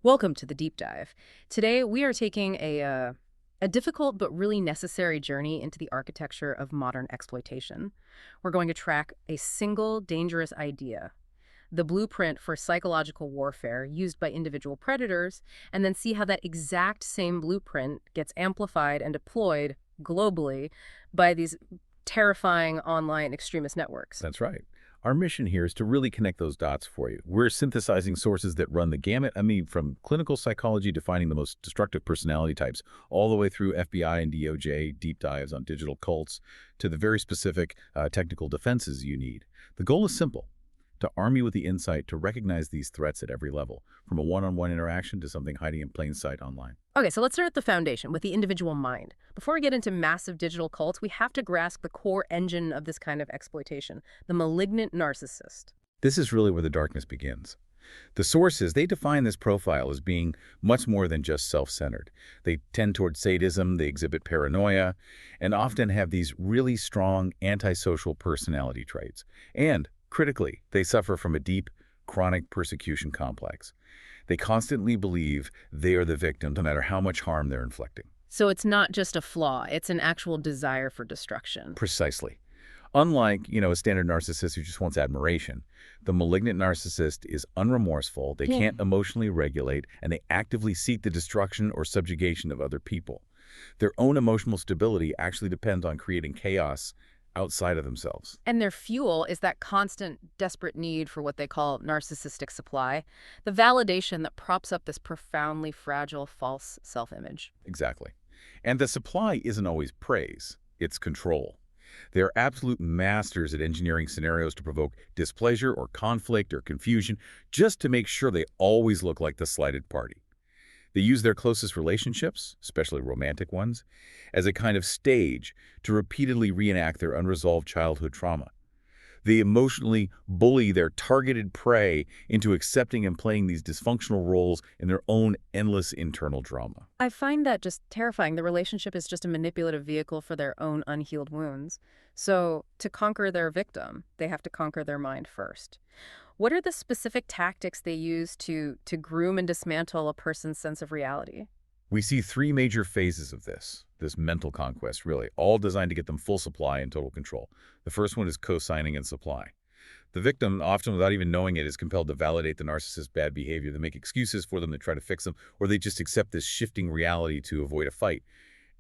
Welcome to the deep dive. Today we are taking a difficult but really necessary journey into the architecture of modern exploitation. We're going to track a single dangerous idea, the blueprint for psychological warfare used by individual predators, and then see how that exact same blueprint gets amplified and deployed globally by these terrifying online extremist networks. That's right. Our mission here is to really connect those dots for you. We're synthesizing sources that run the gamut. From clinical psychology defining the most destructive personality types, all the way through FBI and DOJ deep dives on digital cults, to the very specific technical defenses you need. The goal is simple: to arm you with the insight to recognize these threats at every level, from a one-on-one interaction to something hiding in plain sight online. Okay, so let's start at the foundation with the individual mind. Before we get into massive digital cults, we have to grasp the core engine of this kind of exploitation, the malignant narcissist. This is really where the darkness begins. The sources, they define this profile as being much more than just self-centered. They tend toward sadism, they exhibit paranoia, and often have these really strong antisocial personality traits. And, critically, they suffer from a deep, chronic persecution complex. They constantly believe they are the victim, no matter how much harm they're inflicting. So it's not just a flaw, it's an actual desire for destruction. Precisely. Unlike, a standard narcissist who just wants admiration, the malignant narcissist is unremorseful, they can't emotionally regulate, and they actively seek the destruction or subjugation of other people. Their own emotional stability actually depends on creating chaos outside of themselves. And their fuel is that constant, desperate need for what they call narcissistic supply, the validation that props up this profoundly fragile, false self-image. Exactly. And the supply isn't always praise, it's control. They're absolute masters at engineering scenarios to provoke displeasure or conflict or confusion, just to make sure they always look like the slighted party. They use their closest relationships, especially romantic ones, as a kind of stage to repeatedly reenact their unresolved childhood trauma. They emotionally bully their targeted prey into accepting and playing these dysfunctional roles in their own endless internal drama. I find that just terrifying. The relationship is just a manipulative vehicle for their own unhealed wounds. So to conquer their victim, they have to conquer their mind first. What are the specific tactics they use to groom and dismantle a person's sense of reality? We see three major phases of this mental conquest, really, all designed to get them full supply and total control. The first one is co-signing and supply. The victim, often without even knowing it, is compelled to validate the narcissist's bad behavior. They make excuses for them, they try to fix them, or they just accept this shifting reality to avoid a fight.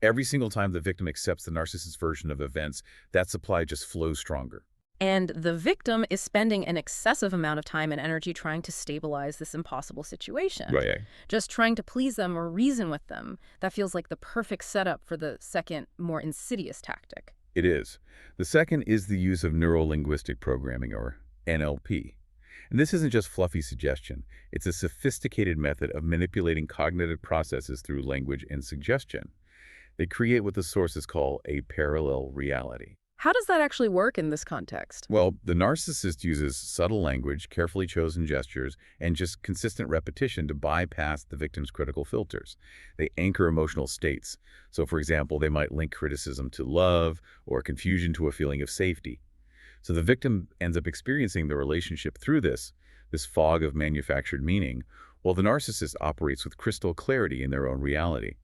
Every single time the victim accepts the narcissist's version of events, that supply just flows stronger. And the victim is spending an excessive amount of time and energy trying to stabilize this impossible situation. Right. Just trying to please them or reason with them. That feels like the perfect setup for the second, more insidious tactic. It is. The second is the use of neuro-linguistic programming, or NLP. And this isn't just fluffy suggestion. It's a sophisticated method of manipulating cognitive processes through language and suggestion. They create what the sources call a parallel reality. How does that actually work in this context? Well, the narcissist uses subtle language, carefully chosen gestures, and just consistent repetition to bypass the victim's critical filters. They anchor emotional states. So, for example, they might link criticism to love or confusion to a feeling of safety. So the victim ends up experiencing the relationship through this fog of manufactured meaning, while the narcissist operates with crystal clarity in their own reality.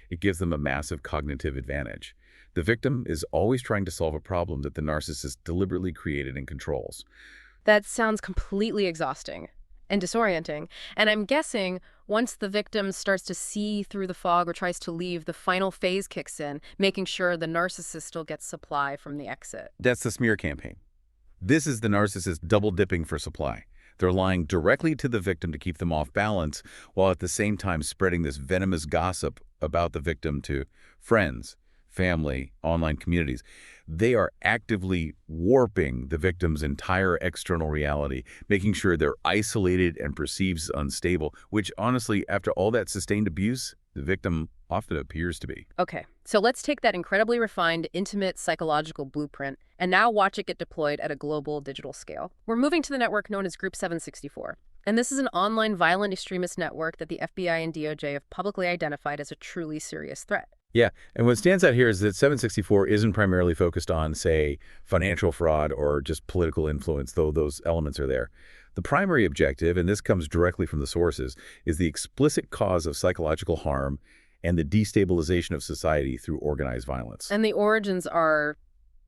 It gives them a massive cognitive advantage. The victim is always trying to solve a problem that the narcissist deliberately created and controls. That sounds completely exhausting and disorienting. And I'm guessing once the victim starts to see through the fog or tries to leave, the final phase kicks in, making sure the narcissist still gets supply from the exit. That's the smear campaign. This is the narcissist double-dipping for supply. They're lying directly to the victim to keep them off balance, while at the same time spreading this venomous gossip about the victim to friends, family, online communities. They are actively warping the victim's entire external reality, making sure they're isolated and perceived as unstable, which honestly, after all that sustained abuse, the victim often appears to be. Okay, so let's take that incredibly refined, intimate psychological blueprint and now watch it get deployed at a global digital scale. We're moving to the network known as Group 764. And this is an online violent extremist network that the FBI and DOJ have publicly identified as a truly serious threat. Yeah, and what stands out here is that 764 isn't primarily focused on, say, financial fraud or just political influence, though those elements are there. The primary objective, and this comes directly from the sources, is the explicit cause of psychological harm and the destabilization of society through organized violence. And the origins are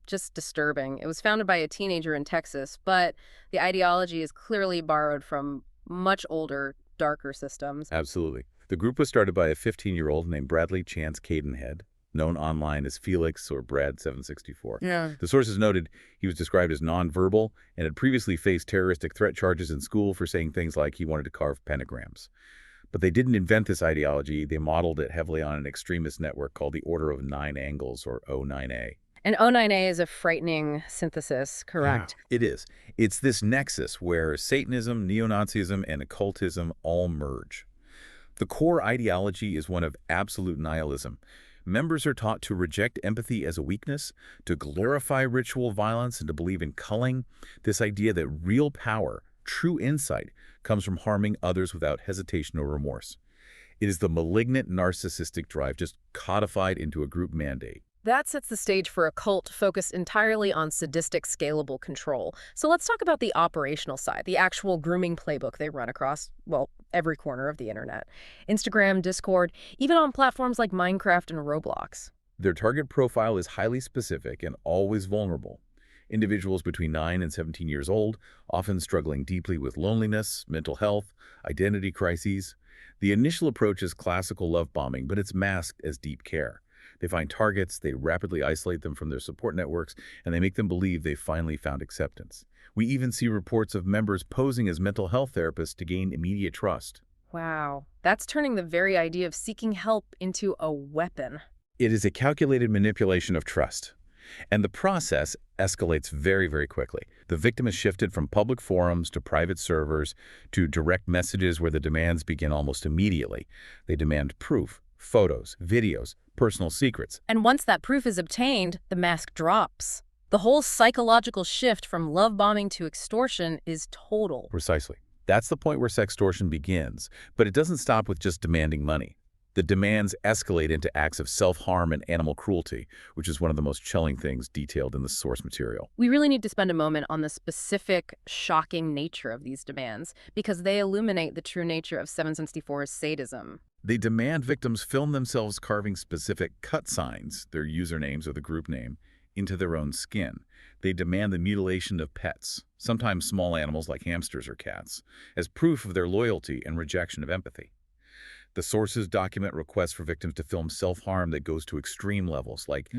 just disturbing. It was founded by a teenager in Texas, but the ideology is clearly borrowed from much older, darker systems. Absolutely. The group was started by a 15-year-old named Bradley Chance Cadenhead, known online as Felix or Brad764. Yeah. The sources noted he was described as nonverbal and had previously faced terroristic threat charges in school for saying things like he wanted to carve pentagrams. But they didn't invent this ideology. They modeled it heavily on an extremist network called the Order of Nine Angles, or O9A. And O9A is a frightening synthesis, correct? It is. It's this nexus where Satanism, neo-Nazism, and occultism all merge. The core ideology is one of absolute nihilism. Members are taught to reject empathy as a weakness, to glorify ritual violence, and to believe in culling, this idea that real power, true insight, comes from harming others without hesitation or remorse. It is the malignant narcissistic drive just codified into a group mandate. That sets the stage for a cult focused entirely on sadistic, scalable control. So let's talk about the operational side, the actual grooming playbook they run across, well, every corner of the internet. Instagram, Discord, even on platforms like Minecraft and Roblox. Their target profile is highly specific and always vulnerable. Individuals between 9 and 17 years old, often struggling deeply with loneliness, mental health, identity crises. The initial approach is classical love bombing, but it's masked as deep care. They find targets, they rapidly isolate them from their support networks, and they make them believe they've finally found acceptance. We even see reports of members posing as mental health therapists to gain immediate trust. Wow, that's turning the very idea of seeking help into a weapon. It is a calculated manipulation of trust. And the process escalates very, very quickly. The victim is shifted from public forums to private servers to direct messages where the demands begin almost immediately. They demand proof, photos, videos, personal secrets. And once that proof is obtained, the mask drops. The whole psychological shift from love bombing to extortion is total. Precisely. That's the point where sextortion begins, but it doesn't stop with just demanding money. The demands escalate into acts of self-harm and animal cruelty, which is one of the most chilling things detailed in the source material. We really need to spend a moment on the specific, shocking nature of these demands, because they illuminate the true nature of 764's sadism. They demand victims film themselves carving specific cut signs, their usernames or the group name, into their own skin. They demand the mutilation of pets, sometimes small animals like hamsters or cats, as proof of their loyalty and rejection of empathy. The sources document requests for victims to film self-harm that goes to extreme levels, like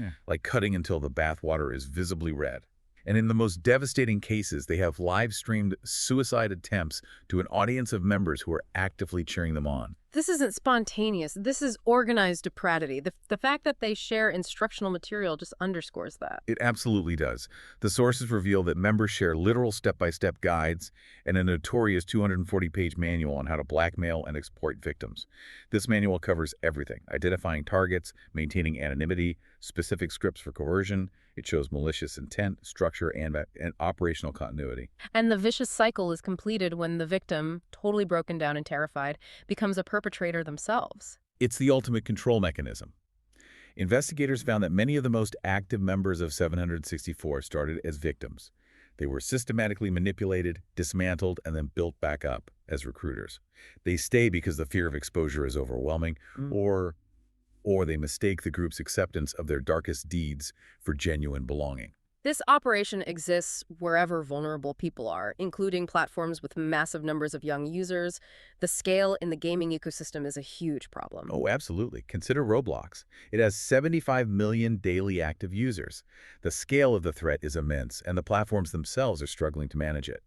cutting until the bathwater is visibly red. And in the most devastating cases, they have live-streamed suicide attempts to an audience of members who are actively cheering them on. This isn't spontaneous. This is organized depravity. The fact that they share instructional material just underscores that. It absolutely does. The sources reveal that members share literal step-by-step guides and a notorious 240-page manual on how to blackmail and exploit victims. This manual covers everything: identifying targets, maintaining anonymity, specific scripts for coercion. It shows malicious intent, structure, and operational continuity. And the vicious cycle is completed when the victim, totally broken down and terrified, becomes a perpetrator themselves. It's the ultimate control mechanism. Investigators found that many of the most active members of 764 started as victims. They were systematically manipulated, dismantled, and then built back up as recruiters. They stay because the fear of exposure is overwhelming, or they mistake the group's acceptance of their darkest deeds for genuine belonging. This operation exists wherever vulnerable people are, including platforms with massive numbers of young users. The scale in the gaming ecosystem is a huge problem. Oh, absolutely. Consider Roblox. It has 75 million daily active users. The scale of the threat is immense, and the platforms themselves are struggling to manage it.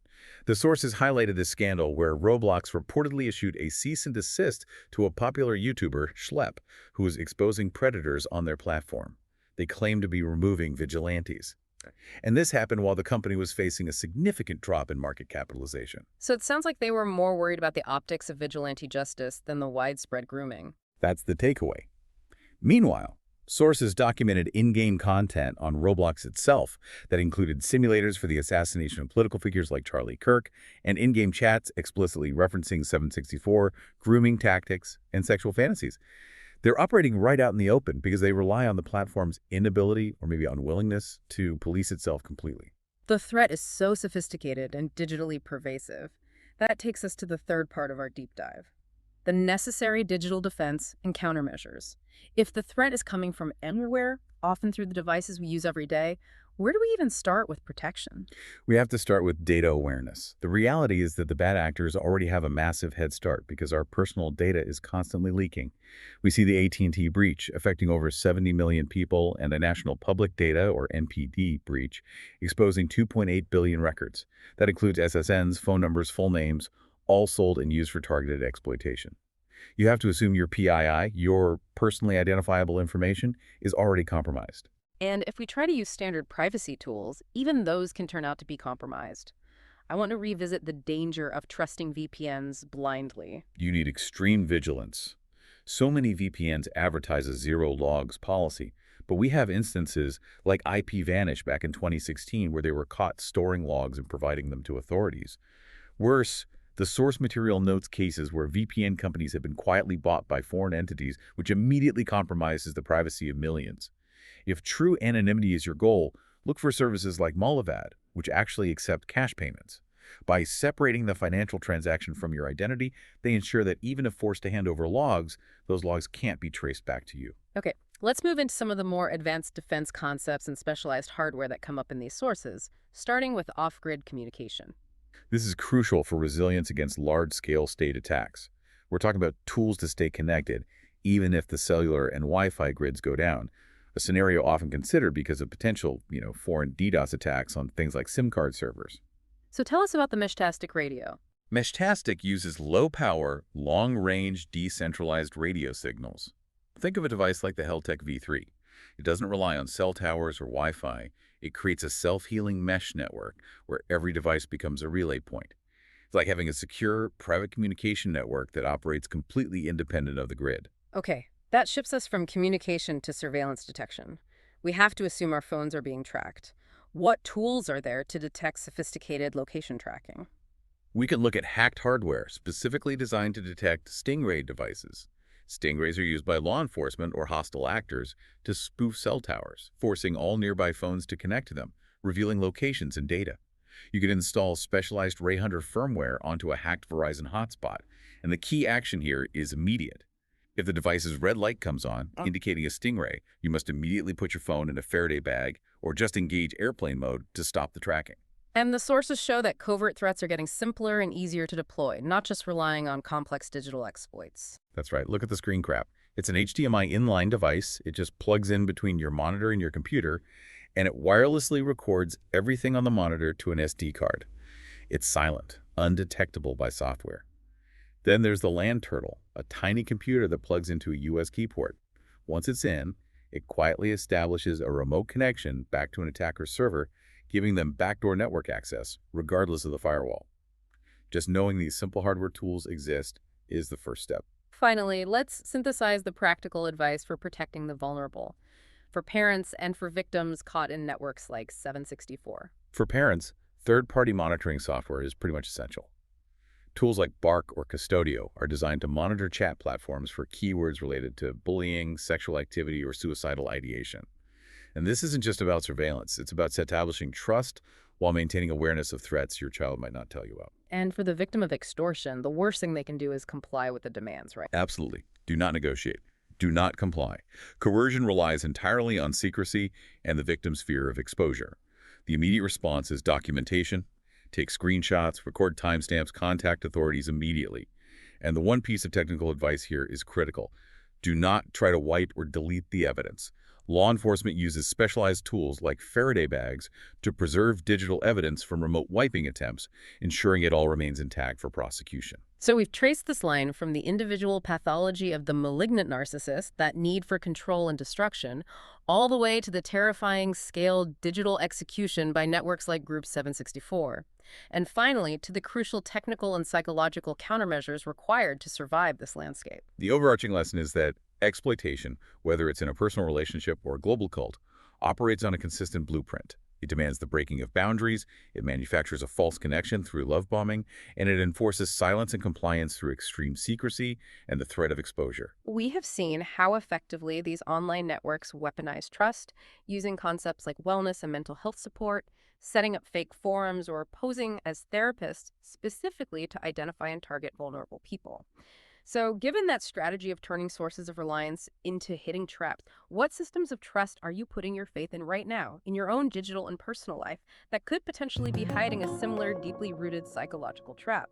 The sources highlighted this scandal where Roblox reportedly issued a cease and desist to a popular YouTuber, Schlep, who was exposing predators on their platform. They claimed to be removing vigilantes. And this happened while the company was facing a significant drop in market capitalization. So it sounds like they were more worried about the optics of vigilante justice than the widespread grooming. That's the takeaway. Meanwhile, sources documented in-game content on Roblox itself that included simulators for the assassination of political figures like Charlie Kirk and in-game chats explicitly referencing 764, grooming tactics, and sexual fantasies. They're operating right out in the open because they rely on the platform's inability or maybe unwillingness to police itself completely. The threat is so sophisticated and digitally pervasive. That takes us to the third part of our deep dive: the necessary digital defense and countermeasures. If the threat is coming from anywhere, often through the devices we use every day, where do we even start with protection? We have to start with data awareness. The reality is that the bad actors already have a massive head start because our personal data is constantly leaking. We see the AT&T breach affecting over 70 million people and a National Public Data, or NPD, breach exposing 2.8 billion records. That includes SSNs, phone numbers, full names, all sold and used for targeted exploitation. You have to assume your PII, your personally identifiable information, is already compromised. And if we try to use standard privacy tools, even those can turn out to be compromised. I want to revisit the danger of trusting VPNs blindly. You need extreme vigilance. So many VPNs advertise a zero logs policy, but we have instances like IPVanish back in 2016 where they were caught storing logs and providing them to authorities. Worse, the source material notes cases where VPN companies have been quietly bought by foreign entities, which immediately compromises the privacy of millions. If true anonymity is your goal, look for services like Malivad, which actually accept cash payments. By separating the financial transaction from your identity, they ensure that even if forced to hand over logs, those logs can't be traced back to you. Okay, let's move into some of the more advanced defense concepts and specialized hardware that come up in these sources, starting with off-grid communication. This is crucial for resilience against large-scale state attacks. We're talking about tools to stay connected, even if the cellular and Wi-Fi grids go down, a scenario often considered because of potential, foreign DDoS attacks on things like SIM card servers. So tell us about the Meshtastic radio. Meshtastic uses low-power, long-range, decentralized radio signals. Think of a device like the Heltec V3. It doesn't rely on cell towers or Wi-Fi. It creates a self-healing mesh network where every device becomes a relay point. It's like having a secure, private communication network that operates completely independent of the grid. Okay, that shifts us from communication to surveillance detection. We have to assume our phones are being tracked. What tools are there to detect sophisticated location tracking? We can look at hacked hardware specifically designed to detect stingray devices. Stingrays are used by law enforcement or hostile actors to spoof cell towers, forcing all nearby phones to connect to them, revealing locations and data. You can install specialized Ray Hunter firmware onto a hacked Verizon hotspot, and the key action here is immediate. If the device's red light comes on, indicating a stingray, you must immediately put your phone in a Faraday bag or just engage airplane mode to stop the tracking. And the sources show that covert threats are getting simpler and easier to deploy, not just relying on complex digital exploits. That's right. Look at the screen grab. It's an HDMI inline device. It just plugs in between your monitor and your computer, and it wirelessly records everything on the monitor to an SD card. It's silent, undetectable by software. Then there's the LAN turtle, a tiny computer that plugs into a US key port. Once it's in, it quietly establishes a remote connection back to an attacker's server, giving them backdoor network access, regardless of the firewall. Just knowing these simple hardware tools exist is the first step. Finally, let's synthesize the practical advice for protecting the vulnerable, for parents and for victims caught in networks like 764. For parents, third-party monitoring software is pretty much essential. Tools like Bark or Custodio are designed to monitor chat platforms for keywords related to bullying, sexual activity, or suicidal ideation. And this isn't just about surveillance. It's about establishing trust while maintaining awareness of threats your child might not tell you about. And for the victim of extortion, the worst thing they can do is comply with the demands, right? Absolutely. Do not negotiate. Do not comply. Coercion relies entirely on secrecy and the victim's fear of exposure. The immediate response is documentation. Take screenshots, record timestamps, contact authorities immediately. And the one piece of technical advice here is critical. Do not try to wipe or delete the evidence. Law enforcement uses specialized tools like Faraday bags to preserve digital evidence from remote wiping attempts, ensuring it all remains intact for prosecution. So we've traced this line from the individual pathology of the malignant narcissist, that need for control and destruction, all the way to the terrifying scaled digital execution by networks like Group 764. And finally, to the crucial technical and psychological countermeasures required to survive this landscape. The overarching lesson is that exploitation, whether it's in a personal relationship or a global cult, operates on a consistent blueprint: It demands the breaking of boundaries, it manufactures a false connection through love bombing, and it enforces silence and compliance through extreme secrecy and the threat of exposure. We have seen how effectively these online networks weaponize trust, using concepts like wellness and mental health support, setting up fake forums, or posing as therapists specifically to identify and target vulnerable people. So, given that strategy of turning sources of reliance into hitting traps, what systems of trust are you putting your faith in right now, in your own digital and personal life, that could potentially be hiding a similar, deeply rooted psychological trap?